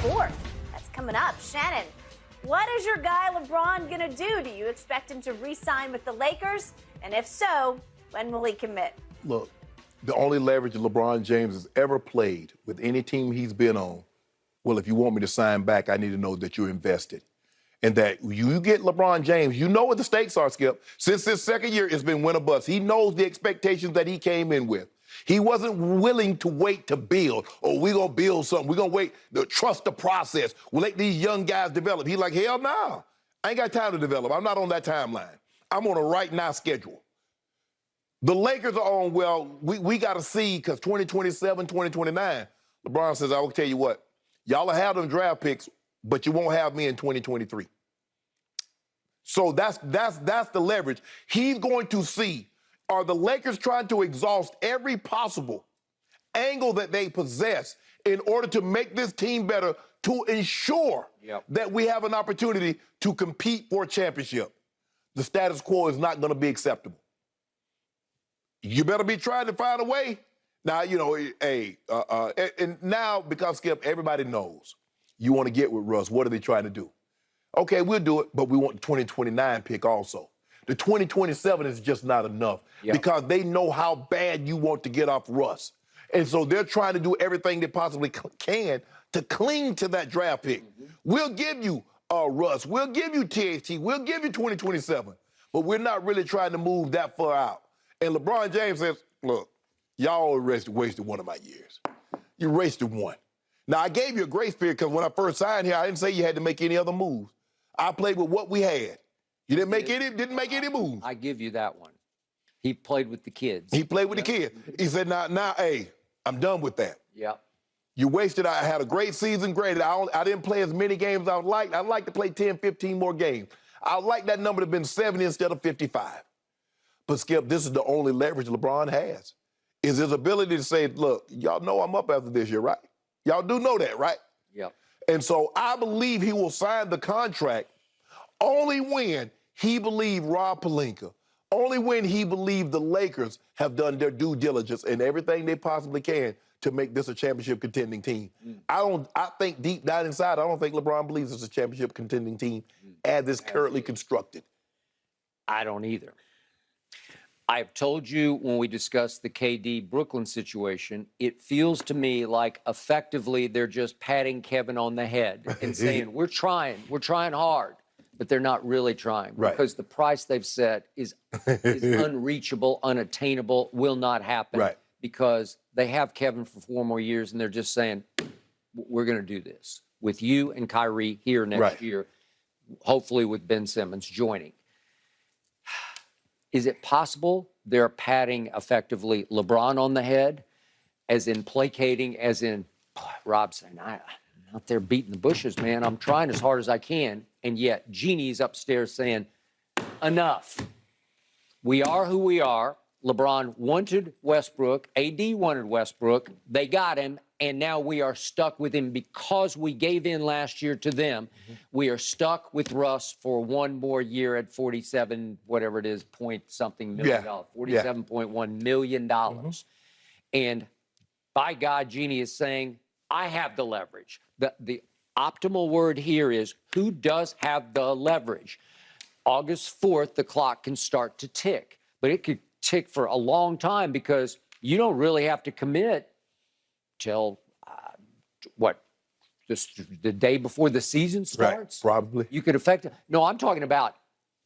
4th. That's coming up. Shannon, what is your guy LeBron going to do? Do you expect him to re-sign with the Lakers? And if so, when will he commit? Look, the only leverage LeBron James has ever played with any team he's been on, well, if you want me to sign back, I need to know that you're invested. And that you get LeBron James, you know what the stakes are, Skip. Since his second year, it's been win or bust. He knows the expectations that he came in with. He wasn't willing to wait to build. Oh, we're going to build something. We're going to wait to trust the process. We'll let these young guys develop. He's like, hell no. I ain't got time to develop. I'm not on that timeline. I'm on a right now schedule. The Lakers are on, well, we got to see because 2027, 2029, LeBron says, I will tell you what, y'all will have them draft picks, but you won't have me in 2023. So that's the leverage. He's going to see, are the Lakers trying to exhaust every possible angle that they possess in order to make this team better to ensure that we have an opportunity to compete for a championship? The status quo is not going to be acceptable. You better be trying to find a way. Now, you know, and now, because, Skip, everybody knows you want to get with Russ. What are they trying to do? Okay, we'll do it, but we want the 2029 pick also. The 2027 is just not enough because they know how bad you want to get off Russ. And so they're trying to do everything they possibly can to cling to that draft pick. We'll give you Russ. We'll give you THT. We'll give you 2027. But we're not really trying to move that far out. And LeBron James says, look, y'all wasted one of my years. You wasted one. Now, I gave you a grace period because when I first signed here, I didn't say you had to make any other moves. I played with what we had. You didn't make any moves. I give you that one. He played with the kids. He played with the kids. He said, now, hey, I'm done with that. Yep. You wasted. I had a great season, great. I didn't play as many games as I would like. I'd like to play 10, 15 more games. I'd like that number to have been 70 instead of 55. But, Skip, this is the only leverage LeBron has, is his ability to say, look, y'all know I'm up after this year, right? Y'all do know that, right? Yep. And so I believe he will sign the contract only when he believes Rob Pelinka, only when he believes the Lakers have done their due diligence and everything they possibly can to make this a championship contending team. I think deep down inside, I don't think LeBron believes it's a championship contending team as it's currently constructed. I don't either. I've told you when we discussed the KD Brooklyn situation, it feels to me like effectively they're just patting Kevin on the head and saying, we're trying hard, but they're not really trying because the price they've set is unreachable, unattainable, will not happen because they have Kevin for 4 more years and they're just saying, we're going to do this with you and Kyrie here next year, hopefully with Ben Simmons joining. Is it possible they're patting effectively LeBron on the head, as in placating, as in, Rob saying, I'm out there beating the bushes, man. I'm trying as hard as I can. And yet Jeannie's upstairs saying, enough. We are who we are. LeBron wanted Westbrook. AD wanted Westbrook. They got him. And now we are stuck with him because we gave in last year to them. We are stuck with Russ for 1 more year at 47, whatever it is, point something million dollars, $47.1 million. And by God, Jeannie is saying, I have the leverage. The optimal word here is who does have the leverage? August 4th, the clock can start to tick, but it could tick for a long time because you don't really have to commit till the day before the season starts? Probably. You could affect it. No, I'm talking about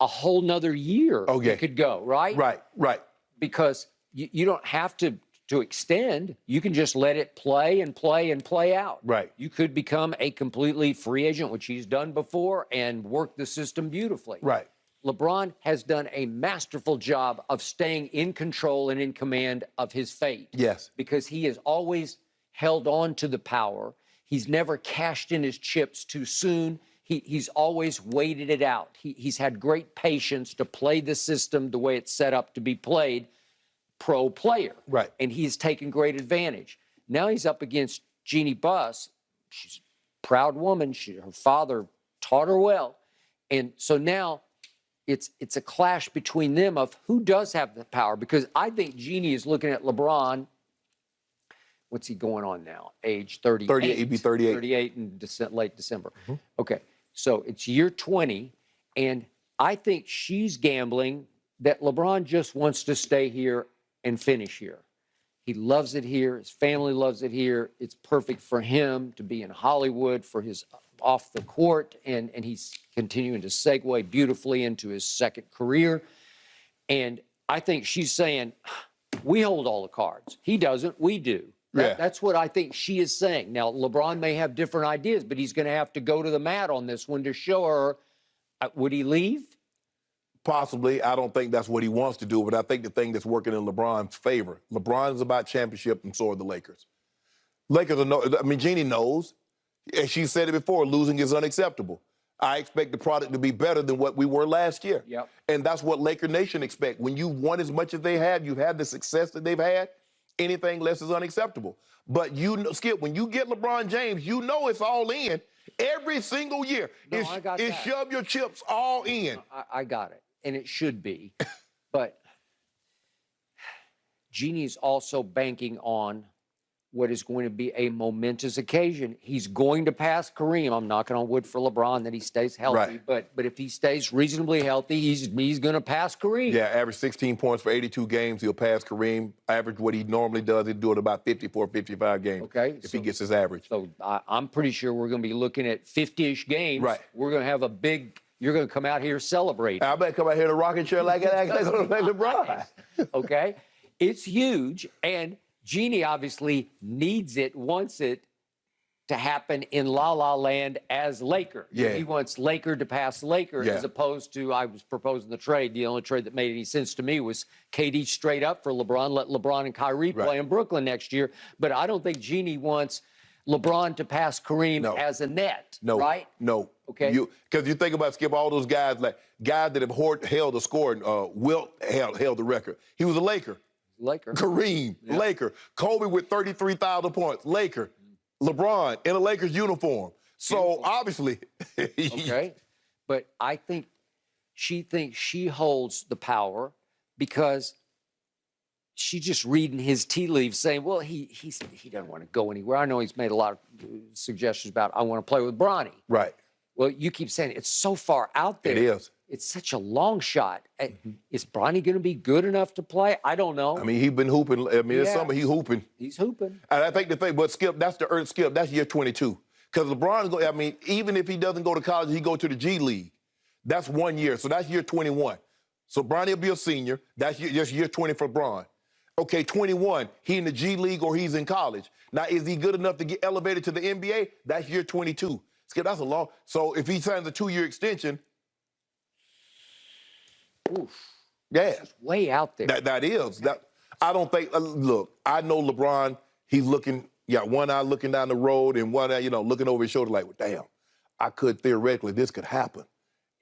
a whole nother year. You could go, right? Right. Because you don't have to extend. You can just let it play and play and play out. Right. You could become a completely free agent, which he's done before, and work the system beautifully. Right. LeBron has done a masterful job of staying in control and in command of his fate. Yes. Because he has always held on to the power. He's never cashed in his chips too soon. He's always waited it out. He's had great patience to play the system the way it's set up to be played, pro player. Right. And he's taken great advantage. Now he's up against Jeannie Buss. She's a proud woman. Her father taught her well. And so now it's a clash between them of who does have the power, because I think Jeannie is looking at LeBron what's he going on now? Age 38. 38, he'd be 38. 38 in late December. Okay, so it's year 20, and I think she's gambling that LeBron just wants to stay here and finish here. He loves it here. His family loves it here. It's perfect for him to be in Hollywood for his off the court, and he's continuing to segue beautifully into his second career. And I think she's saying, we hold all the cards. He doesn't, we do. That's what I think she is saying. Now, LeBron may have different ideas, but he's going to have to go to the mat on this one to show her, would he leave? Possibly. I don't think that's what he wants to do, but I think the thing that's working in LeBron's favor, LeBron's about championship, and so are the Lakers. Jeannie knows, and she said it before, losing is unacceptable. I expect the product to be better than what we were last year. Yep. And that's what Laker Nation expect. When you've won as much as they have, you've had the success that they've had, anything less is unacceptable. But you know, Skip, when you get LeBron James, you know it's all in every single year. No, I got that. Shove your chips all in. I got it, and it should be. But Jeannie's also banking on what is going to be a momentous occasion. He's going to pass Kareem. I'm knocking on wood for LeBron that he stays healthy. Right. But if he stays reasonably healthy, he's going to pass Kareem. Yeah, average 16 points for 82 games. He'll pass Kareem. Average what he normally does, he'll do it about 54, 55 games. Okay. If he gets his average. So I'm pretty sure we're going to be looking at 50-ish games. Right. We're going to have you're going to come out here celebrating. I better come out here in a rocking chair like LeBron. Okay? It's huge, and Jeannie obviously needs it, wants it to happen in La La Land as Laker. Yeah. He wants Laker to pass Laker as opposed to, I was proposing the trade. The only trade that made any sense to me was KD straight up for LeBron, let LeBron and Kyrie play in Brooklyn next year. But I don't think Jeannie wants LeBron to pass Kareem as a net, right? No. Okay. Because you think about, Skip, all those guys that have held the score, Wilt held the record. He was a Laker. Laker. Kareem, Laker. Kobe with 33,000 points, Laker. LeBron in a Lakers uniform. So obviously. Okay. But I think she thinks she holds the power because she's just reading his tea leaves saying, well, he doesn't want to go anywhere. I know he's made a lot of suggestions about, I want to play with Bronny. Right. Well, you keep saying it's so far out there. It is. It's such a long shot. Is Bronny going to be good enough to play? I don't know. I mean, he's been hooping. I mean, this summer he's hooping. He's hooping. And I think the thing, but Skip, that's year 22. Because LeBron, I mean, even if he doesn't go to college, he go to the G League. That's 1 year. So that's year 21. So Bronny will be a senior. That's just year 20 for Bron. Okay, 21, he in the G League or he's in college. Now, is he good enough to get elevated to the NBA? That's year 22. Skip, that's a long. So if he signs a 2-year extension, It's way out there. That is. I don't think, look, I know LeBron, he's looking, one eye looking down the road and one eye, looking over his shoulder like, well, damn, I could theoretically, this could happen.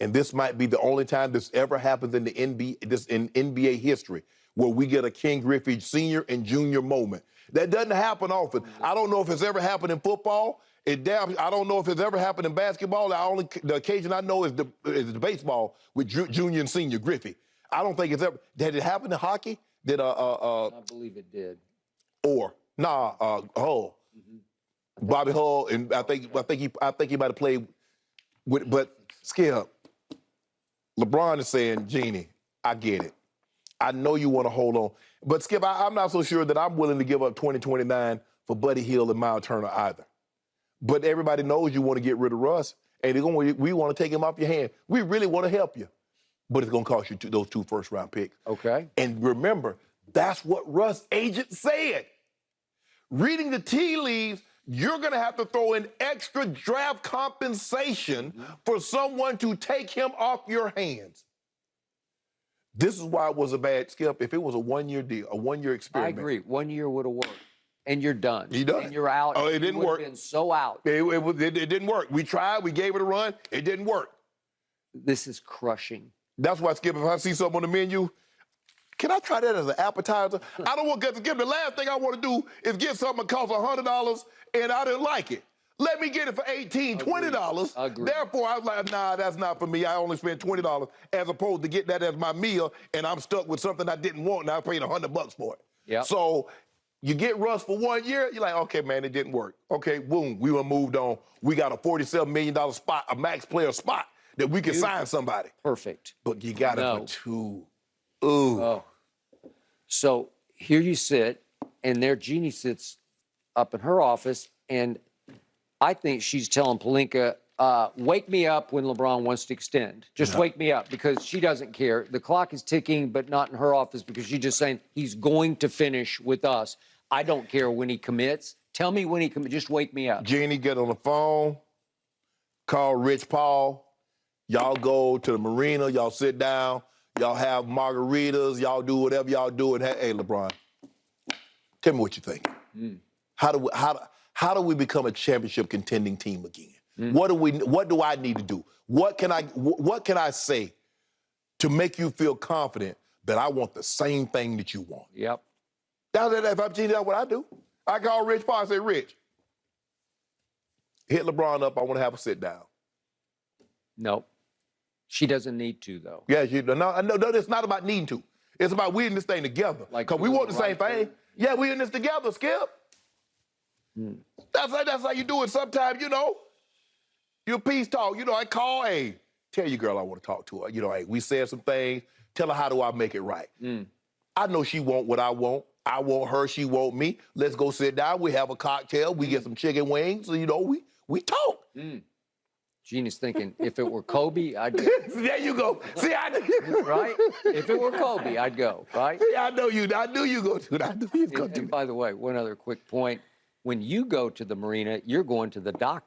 And this might be the only time this ever happens in the NBA history where we get a King Griffey senior and junior moment. That doesn't happen often. I don't know if it's ever happened in football. I don't know if it's ever happened in basketball. The occasion I know is the baseball with junior and senior Griffey. I don't think it's ever. Did it happen in hockey? I believe it did. Hull. Bobby Hull, and I think he might have played with. But Skip, LeBron is saying, Jeannie, I get it. I know you want to hold on, but Skip, I'm not so sure that I'm willing to give up 2029 for Buddy Hield and Miles Turner either. But everybody knows you want to get rid of Russ, and we want to take him off your hand. We really want to help you, but it's going to cost you those 2 first-round picks. Okay. And remember, that's what Russ' agent said. Reading the tea leaves, you're going to have to throw in extra draft compensation for someone to take him off your hands. This is why it was a bad Skip. If it was a 1-year deal, a 1-year experiment. I agree. 1 year would have worked. And you're done. You done. And you're out. Oh, it didn't work. Been so out. It didn't work. We tried. We gave it a run. It didn't work. This is crushing. That's why, Skip, if I see something on the menu, can I try that as an appetizer? I don't want to Skip. The last thing I want to do is get something that costs $100 and I didn't like it. Let me get it for $18, $20. Agreed. Therefore, I was like, nah, that's not for me. I only spent $20 as opposed to get that as my meal, and I'm stuck with something I didn't want, and I paid $100 for it. Yep. So You get Russ for 1 year, you're like, okay, man, it didn't work. Okay, boom, we moved on. We got a $47 million spot, a max player spot that we can sign somebody. Perfect. But you got it for 2. Ooh. Oh. So here you sit, and there Jeannie sits up in her office, and I think she's telling Pelinka, wake me up when LeBron wants to extend. Just wake me up, because she doesn't care. The clock is ticking, but not in her office, because she's just saying he's going to finish with us. I don't care when he commits. Tell me when he commits. Just wake me up. Jeannie, get on the phone, call Rich Paul. Y'all go to the marina. Y'all sit down. Y'all have margaritas. Y'all do whatever y'all do. And hey, LeBron, tell me what you think. How do we become a championship contending team again? What do I need to do? What can I say to make you feel confident that I want the same thing that you want? Yep. If I'm Genie, that's what I do. I call Rich Paul and say, Rich, hit LeBron up. I want to have a sit down. Nope. She doesn't need to, though. Yeah, no, it's not about needing to. It's about we in this thing together. Because we want the same thing. Yeah, we in this together, Skip. That's how you do it. Sometimes, your peace talk. I call, hey, tell your girl I want to talk to her. Hey, we said some things. Tell her, how do I make it right? I know she want what I want. I want her, she want me. Let's go sit down. We have a cocktail. We get some chicken wings. So, we talk. Jeannie's thinking, if it were Kobe, I'd go. There you go. See, I knew. Right? If it were Kobe, I'd go, right? See, I knew you go to it. I knew you'd go to And it. by the way, one other quick point. When you go to the marina, you're going to the doctor.